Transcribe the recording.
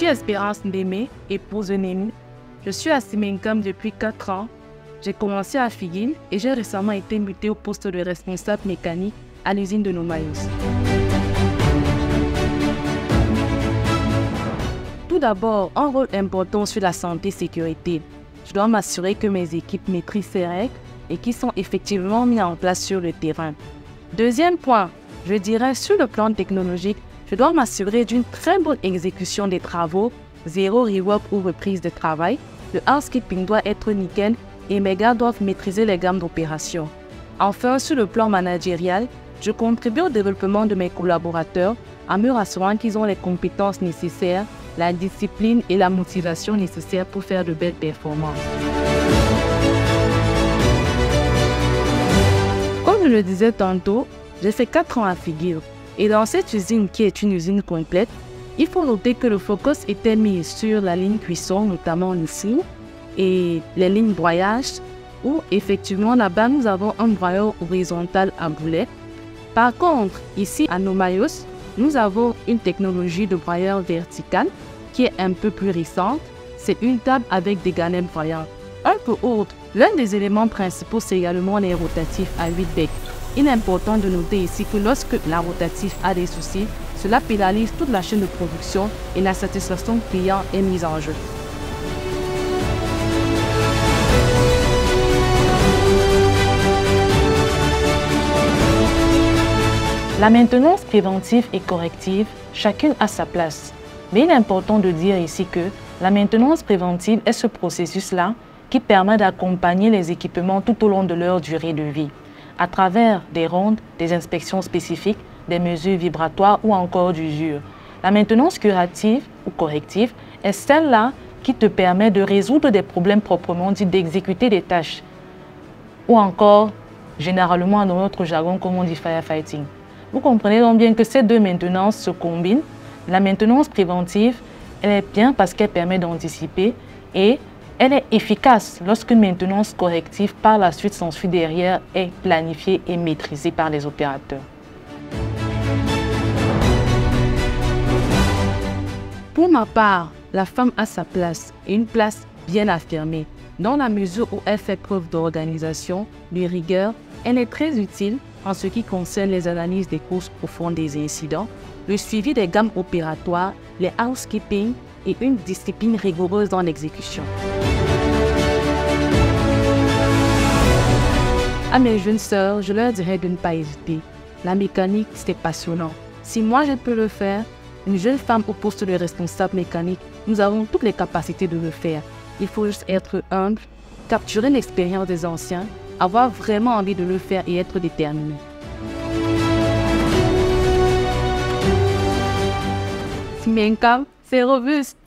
suis Espérance Ndémé, épouse de Némi. Je suis à Simencam depuis 4 ans. J'ai commencé à Figuine et j'ai récemment été mutée au poste de responsable mécanique à l'usine de Nomayos. Tout d'abord, un rôle important sur la santé et sécurité. Je dois m'assurer que mes équipes maîtrisent ces règles et qu'ils sont effectivement mis en place sur le terrain. Deuxième point, je dirais sur le plan technologique, je dois m'assurer d'une très bonne exécution des travaux, zéro rework ou reprise de travail. Le housekeeping doit être nickel et mes gars doivent maîtriser les gammes d'opérations. Enfin, sur le plan managérial, je contribue au développement de mes collaborateurs en me rassurant qu'ils ont les compétences nécessaires, la discipline et la motivation nécessaires pour faire de belles performances. Comme je le disais tantôt, j'ai fait 4 ans à Figuire. Et dans cette usine qui est une usine complète, il faut noter que le focus était mis sur la ligne cuisson, notamment le four, et les lignes broyage, où effectivement là-bas nous avons un broyeur horizontal à boulet. Par contre, ici à Nomayos, nous avons une technologie de broyeur vertical qui est un peu plus récente. C'est une table avec des galets broyants. Un peu autre, l'un des éléments principaux, c'est également les rotatifs à 8 becs. Il est important de noter ici que lorsque la rotatif a des soucis, cela pénalise toute la chaîne de production et la satisfaction client est mise en jeu. La maintenance préventive et corrective, chacune a sa place. Mais il est important de dire ici que la maintenance préventive est ce processus-là qui permet d'accompagner les équipements tout au long de leur durée de vie, à travers des rondes, des inspections spécifiques, des mesures vibratoires ou encore d'usure. La maintenance curative ou corrective est celle-là qui te permet de résoudre des problèmes proprement dits, d'exécuter des tâches, ou encore, généralement dans notre jargon, comme on dit firefighting. Vous comprenez donc bien que ces deux maintenances se combinent. La maintenance préventive, elle est bien parce qu'elle permet d'anticiper et elle est efficace lorsqu'une maintenance corrective par la suite s'ensuit derrière est planifiée et maîtrisée par les opérateurs. Pour ma part, la femme a sa place et une place bien affirmée. Dans la mesure où elle fait preuve d'organisation, de rigueur, elle est très utile en ce qui concerne les analyses des causes profondes des incidents, le suivi des gammes opératoires, les housekeeping et une discipline rigoureuse dans l'exécution. À mes jeunes sœurs, je leur dirais de ne pas hésiter. La mécanique, c'est passionnant. Si moi je peux le faire, une jeune femme au poste de responsable mécanique, nous avons toutes les capacités de le faire. Il faut juste être humble, capturer l'expérience des anciens, avoir vraiment envie de le faire et être déterminé. Simencam, c'est robuste.